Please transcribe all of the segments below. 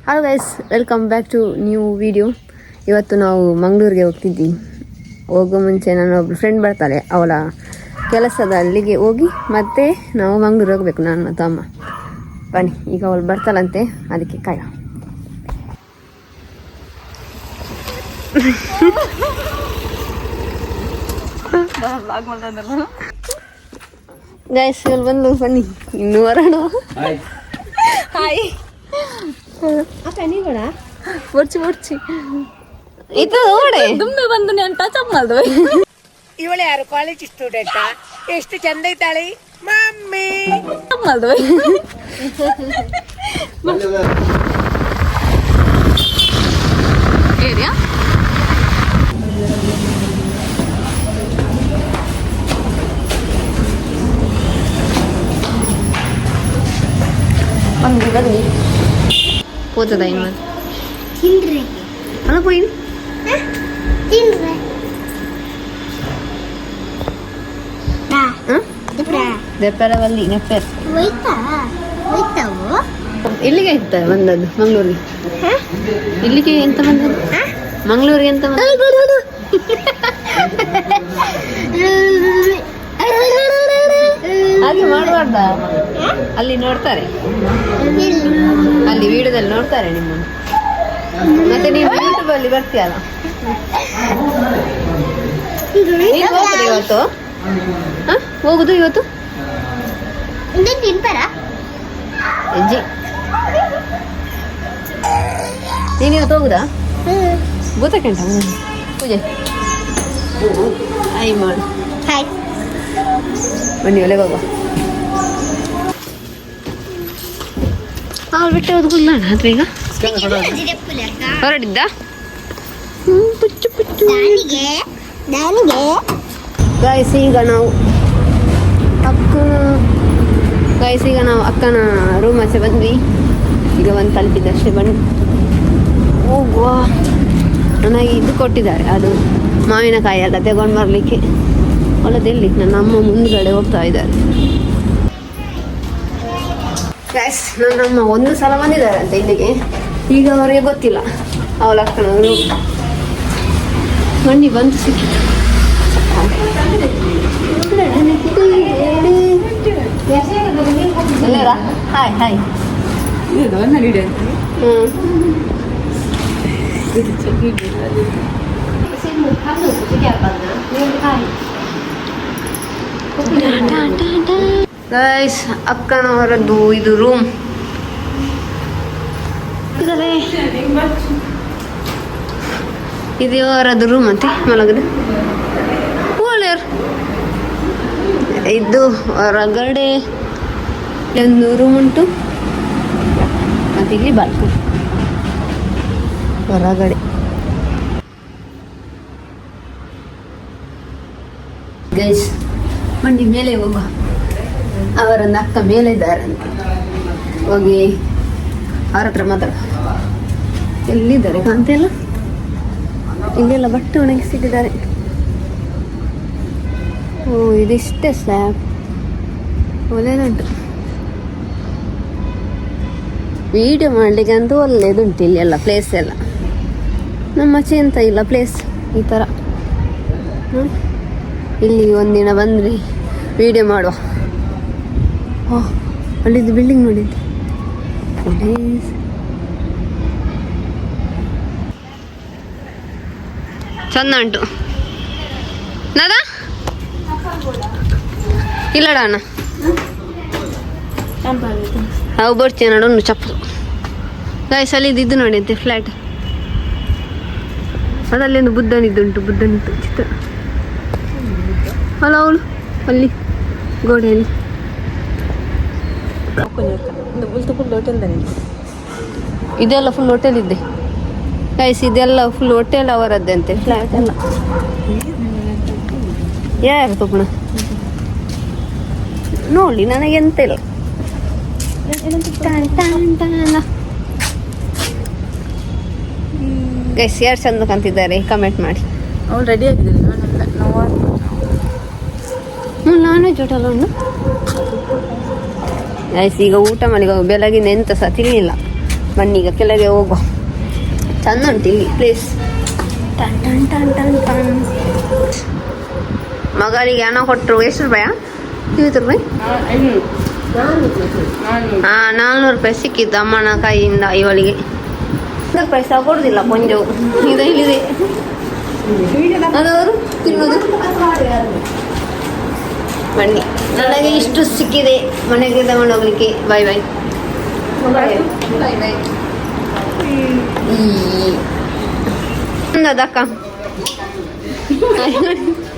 Hello guys, welcome back to new video. ಇವತ್ತು ನಾವು ಮಂಗಳೂರಿಗೆ ಹೋಗ್ತಿದ್ದೀವಿ. ಹೋಗೋ ಮುಂಚೆ ನನ್ನ ಒಬ್ಬಳು ಫ್ರೆಂಡ್ ಬರ್ತಾಳೆ, ಅವಳ ಕೆಲಸದ ಅಲ್ಲಿಗೆ ಹೋಗಿ ಮತ್ತೆ ನಾವು ಮಂಗಳೂರು ಹೋಗ್ಬೇಕು, ನಾನು ಮತ್ತು ಅಮ್ಮ. ಬನ್ನಿ, ಈಗ ಅವಳು ಬರ್ತಾಳಂತೆ, ಅದಕ್ಕೆ ಕಾಯ. ಗೈಸ್ ಇವಳು ಬಂದು, ಬನ್ನಿ ಇನ್ನು ಹೊರಡು. ಹಾಯ್ ಅಕ್ಕ, ನೀವಡ ಬರ್ಚಿ ಇದು ಓಡೆ ದುಮ್ಮೆ ಬಂದು ನಾನು ಟಚ್ ಅಪ್ ಮಾಡಿದ್ವಿ. ಇವಳು ಯಾರು? College student. ಎಷ್ಟು ಚಂದ ಐತಾಳೆ ಮಮ್ಮಿ. ಮಾಡಿದ್ವಿ ಏರಿಯಾ ಬನ್ನಿ ಹೋಗ್ತದ ಇನ್ನು ಅಲ್ಲ ಪೋಯಿ ದೆಪ್ಪರವಲ್ಲಿ ನೆಪ್ಪರ್ ಇಲ್ಲಿಗೆ ಇತ್ತ ಬಂದದ್ದು ಮಂಗಳೂರಿಗೆ. ಇಲ್ಲಿಗೆ ಎಂತ ಬಂದದ್ದು? ಮಂಗಳೂರಿಗೆ ಎಂತ ಹಾಗೆ ಮಾಡಬಾರ್ದ? ಅಲ್ಲಿ ನೋಡ್ತಾರೆ, ಅಲ್ಲಿ ವಿಡಿಯೋದಲ್ಲಿ ನೋಡ್ತಾರೆ ನಿಮ್ಮನ್ನು. ಮತ್ತೆ ನೀವು ಯೂಟ್ಯೂಬ್ ಅಲ್ಲಿ ಬರ್ತೀಯಲ್ಲ. ನೀವು ಹೋಗುದು ಇವತ್ತು? ಹೋಗುದು ಇವತ್ತು? ಅಜ್ಜಿ ನೀನು ಇವತ್ತು ಹೋಗುದಾ? ಭೂತಕ್ಕೆ ಉಂಟ ಪೂಜೆ ಆಯ್ ಮಾಡು. ಬನ್ನಿ ಒಳಗೆ ಹೋಗುವ. ಅವ್ರು ಬಿಟ್ಟು ಹೋದ್ಕುಲ್ಲ ಹತ್ರ ಈಗ ಹೊರಡಿದ್ದ. ಗಾಯಸಿ ಈಗ ನಾವು ಅಕ್ಕನ ರೂಮ್ ಆಚೆ ಬಂದ್ವಿ. ಈಗ ಒಂದು ತಲುಪಿದ್ದಷ್ಟೇ. ಬನ್ನಿ ಹೋಗುವ. ನನಗೆ ಇದು ಕೊಟ್ಟಿದ್ದಾರೆ, ಅದು ಮಾವಿನಕಾಯಿ ಎಲ್ಲ ತಗೊಂಡು ಬರಲಿಕ್ಕೆ. ಹೊಲದಲ್ಲಿ ನನ್ನ ಅಮ್ಮ ಮುಂದ್ಗಡೆ ಹೋಗ್ತಾ ಇದ್ದಾರೆ. ನನ್ನ ಅಮ್ಮ ಒಂದು ಸಲ ಬಂದಿದ್ದಾರೆ ಅಂತ ಇಲ್ಲಿಗೆ. ಈಗ ಅವರಿಗೆ ಗೊತ್ತಿಲ್ಲ, ಅವಳ ಅಕ್ಕನ ರೂಮ್. ಬನ್ನಿ ಬಂದು ಸಿಕ್ಕಿ. Hi hi. ಗೈಸ್, ಅಕ್ಕನವರದ್ದು ಇದು ರೂಮ್. ಇದು ಅವರದ್ದು ರೂಮ್ ಅಂತೆ, ಮಲಗದು. ಇದು ಹೊರಗಡೆ ಒಂದು ರೂಮ್ ಉಂಟು, ಮತ್ತೆ ಇಲ್ಲಿ ಬಾಲ್ಕನಿ ಹೊರಗಡೆ. ಗೈಸ್ ಬನ್ನಿ ಮೇಲೆ ಹೋಗುವ. ಅವರೊಂದು ಅಕ್ಕ ಮೇಲೆ ಇದ್ದಾರೆ ಅಂತ ಹೋಗಿ ಅವ್ರ ಹತ್ರ ಮಾತಾಡ. ಎಲ್ಲಿದ್ದಾರೆ ಕಾಂತಿಲ್ಲ, ಇಲ್ಲೆಲ್ಲ ಬಟ್ಟೆ ಒಣಗಿಸಿಟ್ಟಿದ್ದಾರೆ. ಓ ಇದಿಷ್ಟೇ ಸ್ಲ್ಯಾಬ್, ಒಳ್ಳೆದುಂಟು. ವಿಡಿಯೋ ಮಾಡಲಿಕ್ಕೆ ಅಂತೂ ಒಳ್ಳೆಯದುಂಟು ಇಲ್ಲಿ ಎಲ್ಲ ಪ್ಲೇಸ್ ಎಲ್ಲ. ನಮ್ಮಚೆ ಅಂತ ಇಲ್ಲ ಪ್ಲೇಸ್ ಈ ಥರ. ಇಲ್ಲಿ ಒಂದಿನ ಬಂದ್ರಿ ವಿಡಿಯೋ ಮಾಡುವ. ಓಹ್ ಅಲ್ಲಿದ್ದು ಬಿಲ್ಡಿಂಗ್ ನೋಡಿದ್ದು ಚಂದ ಉಂಟು. ನದ ಇಲ್ಲಡ ಅಣ್ಣ ಅವು ಬರ್ತೀಯ ನೋಡು ಒಂದು ಚಪ್ಪಲು. ಗಾಯ್ಸ್ ಅಲ್ಲಿ ಇದು ನೋಡಿ ಅಂತೆ ಫ್ಲ್ಯಾಟ್. ಅದರಲ್ಲಿ ಒಂದು ಬುದ್ಧನಿದ್ದುಂಟು, ಬುದ್ಧನಿದ್ದು ಚಿತ್ರ. ಅಲ್ಲ ಅವಳು ಅಲ್ಲಿ ಗೋಡೆಯಲ್ಲಿ. ಇದೆಲ್ಲ ಫುಲ್ ಹೋಟೆಲ್ ಇದೆ ಗೈಸ್, ಇದೆಲ್ಲ ಫುಲ್ ಹೋಟೆಲ್ ಅವರದ್ದೇ ಅಂತೆ ಫ್ಲ್ಯಾಟ್ ಎಲ್ಲ. ಯಾರು ತಗೋಣ ನೋಡಿ, ನನಗೆ ಎಂತ ಇಲ್ಲ. ಗೈಸ್ ಯಾರು ಚಂದ ಕಾಣ್ತಿದ್ದಾರೆ ಕಮೆಂಟ್ ಮಾಡಿ. ಅವಳು ರೆಡಿ ಆಗಿದ್ದೀನಿ. ನಾನ್ ವೆಜ್ ಊಟ ಉಂಟು ಗೈಸ್. ಈಗ ಊಟ ಮಾಡಿ ಬೆಳಗಿನ ಎಂತ ಸಹ ತಿನ್ನಲಿಲ್ಲ, ಬನ್ನಿ ಈಗ ಕೆಳಗೆ ಹೋಗುವ. ಚಂದ ಉಂಟು ಇಲ್ಲಿ place. Ton ton ton ton ton. ಮಗಳಿಗೆ ಹಣ ಕೊಟ್ಟರು ಎಷ್ಟು ರೂಪಾಯ? 50 ರೂಪಾಯಿ. 400 ರೂಪಾಯಿ ಸಿಕ್ಕಿದ್ದು ಅಮ್ಮನ ಕೈಯಿಂದ ಇವಳಿಗೆ. ಪೈಸಾ ಕೊಡುದಿಲ್ಲ ಕೊಂಜು ಇದೆ ಇಲ್ಲಿದೆ ಅದವರು ತಿನ್ನೋದು. ಬನ್ನಿ ನನಗೆ ಇಷ್ಟು ಸಿಕ್ಕಿದೆ ಮನೆಗೆ ತಗೊಂಡು ಹೋಗ್ಲಿಕ್ಕೆ. ಬಾಯ್ ಬಾಯ್ ಬಾಯ್ ಬಾಯ್. ಅಕ್ಕ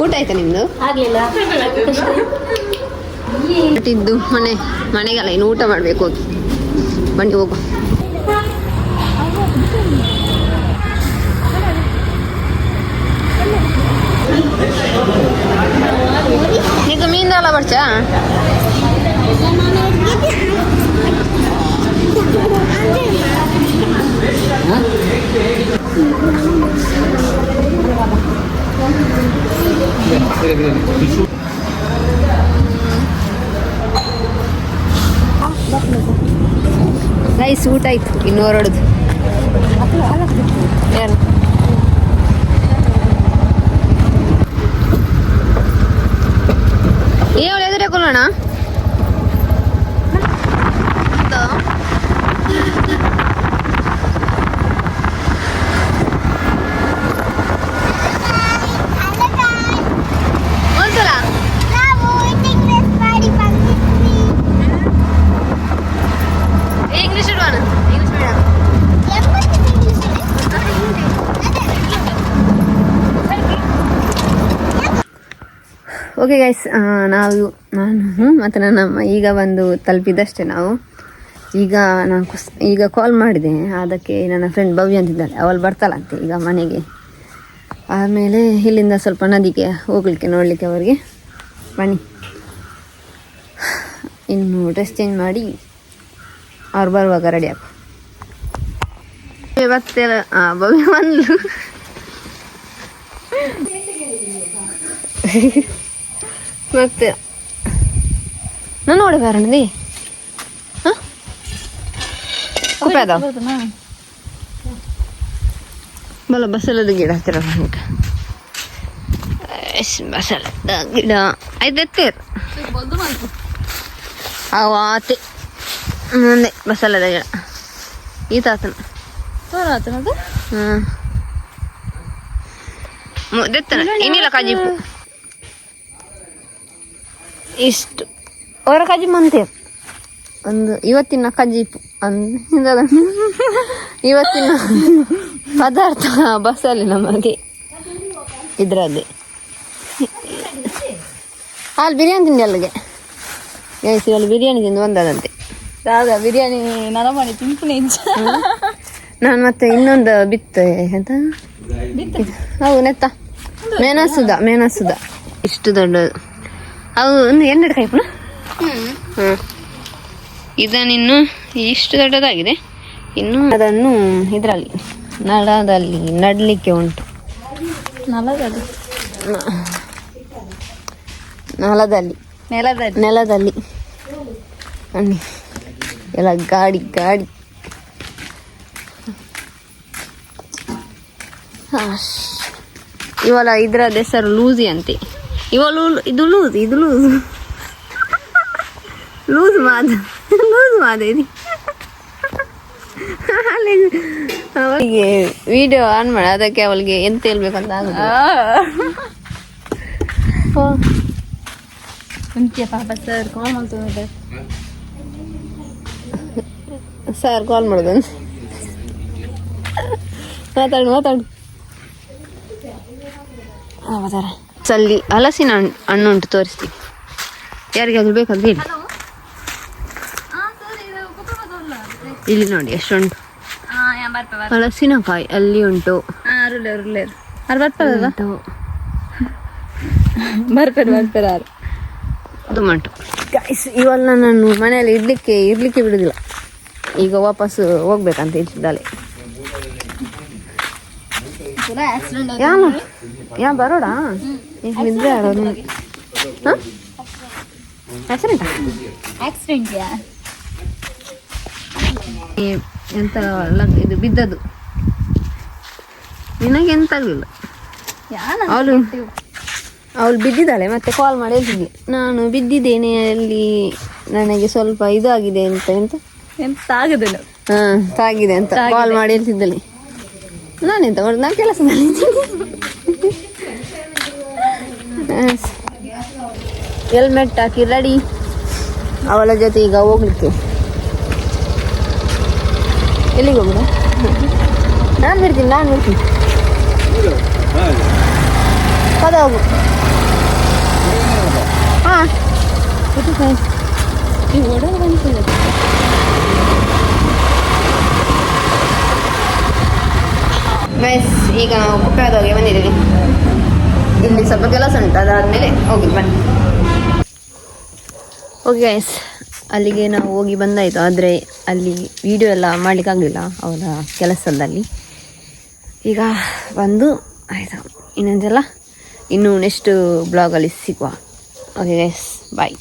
ಊಟ ಆಯ್ತಾ ನಿಮ್ದು? ಆಗ್ಲಿಲ್ಲ. ಇದ್ದು ಮನೆಗೆಲ್ಲ ಇನ್ನು ಊಟ ಮಾಡ್ಬೇಕು ಹೋಗಿ. ಬನ್ನಿ ಹೋಗು. నీకు మీన్ అలా పడచా? ರೈಸ್ ಊಟ ಆಯ್ತು. ಇನ್ನು ಹೊರಡುದು ಯಾರು? ಏಳು ಎದುರೇ ಕೊಲ್ಲೋಣ. ಇಂಗ್ಲಿಷ್ ಇಡುವಾನ? English medium. ಓಕೆ ಗೈಸ್, ನಾನು ಮತ್ತು ನನ್ನ ಅಮ್ಮ ಈಗ ಬಂದು ತಲುಪಿದಷ್ಟೇ ನಾವು. ಈಗ ಕಾಲ್ ಮಾಡಿದೆ, ಅದಕ್ಕೆ ನನ್ನ ಫ್ರೆಂಡ್ ಭವ್ಯ ಅಂತಿದ್ದಾಳೆ, ಅವಳು ಬರ್ತಾಳಂತೆ ಈಗ ಮನೆಗೆ. ಆಮೇಲೆ ಇಲ್ಲಿಂದ ಸ್ವಲ್ಪ ನದಿಗೆ ಹೋಗ್ಲಿಕ್ಕೆ ನೋಡಲಿಕ್ಕೆ ಅವರಿಗೆ. ಬನ್ನಿ ಇನ್ನು ಡ್ರೆಸ್ ಚೇಂಜ್ ಮಾಡಿ ಅವ್ರು ಬರುವಾಗ ರೆಡಿ ಆಗ. ಬರ್ತೀರ? ಭವ್ಯ ಬಂದ್ಲು. ಮತ್ತೆ ನಾನು ನೋಡಿ ಬಾರಣದಿ ಬಲ ಬಸಲದ ಗಿಡ ಹತ್ತಿರ ಬಸಲದ ಗಿಡ ಐದೆತ್ತೇರು ಆತೆ ಮುಂದೆ ಬಸಲದ ಗಿಡ ಈತ ಆತನ ದೆತ್ತನ ಇನ್ನಿಲ್ಲ ಕಾಜಿಪು ಇಷ್ಟು ಅವರ ಕಜಿಪ್ ಅಂತೀರ. ಒಂದು ಇವತ್ತಿನ ಕಜಿಪು ಇವತ್ತಿನ ಪದಾರ್ಥ ಬಸ್ಸಲ್ಲಿ ನಮಗೆ ಇದರದ್ದೇ. ಅಲ್ಲಿ ಬಿರಿಯಾನಿ ತಿಂಡಿ ಅಲ್ಲಿಗೆ ಗೈಸ್, ಅಲ್ಲಿ ಬಿರಿಯಾನಿ ತಿಂದು ಬಂದದಂತೆ. ಬಿರಿಯಾನಿ ನನ್ನ ಮಾಡಿ ತಿಂಪುನೆ. ನಾನು ಮತ್ತೆ ಇನ್ನೊಂದು ಬಿತ್ತೆ ಅಂತ ಹೌದು ನೆತ್ತ ಮೇನಸುದ ಇಷ್ಟು ದೊಡ್ಡದು. ಅವು ಒಂದು 2 ಕೈ ಪುನಃ. ಇದನ್ನಿನ್ನು ಇಷ್ಟು ದೊಡ್ಡದಾಗಿದೆ. ಇನ್ನು ಅದನ್ನು ಇದರಲ್ಲಿ ನಳದಲ್ಲಿ ನಡಲಿಕ್ಕೆ ಉಂಟು. ನೆಲದಲ್ಲಿ ಬನ್ನಿ ಎಲ್ಲ ಗಾಡಿ ಇವಳ ಇದ್ರದ ಹೆಸರು ಲೂಸಿ ಅಂತೆ. ಇದು ಲೂಸ್ ಮಾದ ಇದು. ಅವಳಿಗೆ ವಿಡಿಯೋ ಆನ್ ಮಾಡಿ ಅದಕ್ಕೆ ಅವಳಿಗೆ ಎಂತ ಹೇಳ್ಬೇಕಂತ ಆಗುದು. ಸರ್ ಕಾಲ್ ಮಾಡೋದು. ಮಾತಾಡು ಚಲ್ಲಿ ಹಲಸಿನ ಹಣ್ಣು ಉಂಟು, ತೋರಿಸ್ತೀವಿ. ಯಾರಿಗಾದ್ರೂ ಬೇಕಂತ ಹೇಳಿ. ಇಲ್ಲಿ ನೋಡಿ ಎಷ್ಟುಂಟು ಹಲಸಿನಕಾಯಿ. ಅಲ್ಲಿ ಉಂಟು ತುಂಬ ಉಂಟು ಗೈಸ್. ಇವೆಲ್ಲ ನಾನು ಮನೆಯಲ್ಲಿ ಇರ್ಲಿಕ್ಕೆ ಬಿಡುದಿಲ್ಲ. ಈಗ ವಾಪಸ್ ಹೋಗ್ಬೇಕಂತ ಇದ್ದಾಳೆ. ಯಾ ಬರೋಡ ನಿದ್ರೆ ಆಡೋದು. ಎಂತ ಇದು ಬಿದ್ದದ್ದು. ನಿನಗೆ ಎಂತ ಆಗಲಿಲ್ಲ. ಅವಳು ಬಿದ್ದಿದ್ದಾಳೆ, ಮತ್ತೆ ಕಾಲ್ ಮಾಡಿ ಹೇಳ್ತಿದ್ದೆ ನಾನು ಬಿದ್ದಿದ್ದೇನೆ, ಅಲ್ಲಿ ನನಗೆ ಸ್ವಲ್ಪ ಇದು ಆಗಿದೆ ಅಂತ. ಎಂತ ಆಗುದಿಲ್ಲ. ತಾಗಿದೆ ಅಂತ ಕಾಲ್ ಮಾಡಿ ಹೇಳ್ತಿದ್ದಲೆ. ನಾನೆಂತ ಮಾಡೋದು, ನಾನು ಕೆಲಸದಲ್ಲಿ ಹೆಲ್ಮೆಟ್ ಹಾಕಿ ರೆಡಿ. ಅವಳ ಜೊತೆ ಈಗ ಹೋಗ್ಲಿಕ್ಕೆ. ಎಲ್ಲಿಗೆ ಹೋಗುದ? ನಾನು ಬಿಡ್ತೀನಿ ಪದ ಹೋಗು. ಹಾಂ ಈ ಓಡ ಗೈಸ್, ಈಗ ನಾವು ಕುಕ್ಕರದವರೆಗೆ ಬಂದಿದ್ದೀವಿ. ಇಲ್ಲಿ ಸ್ವಲ್ಪ ಕೆಲಸ ಉಂಟು, ಅದಾದಮೇಲೆ ಹೋಗಿ ಬನ್ನಿ. ಓಕೆ ಗೈಸ್, ಅಲ್ಲಿಗೆ ನಾವು ಹೋಗಿ ಬಂದಾಯಿತು. ಆದರೆ ಅಲ್ಲಿ ವಿಡಿಯೋ ಎಲ್ಲ ಮಾಡಲಿಕ್ಕಾಗಲಿಲ್ಲ ಅವರ ಕೆಲಸದಲ್ಲಿ. ಈಗ ಬಂದು ಆಯಿತು. ಇನ್ನೊಂದೆಲ್ಲ ಇನ್ನು ನೆಕ್ಸ್ಟ್ ಬ್ಲಾಗಲ್ಲಿ ಸಿಗುವ. ಓಕೆ ಗೈಸ್, ಬಾಯ್.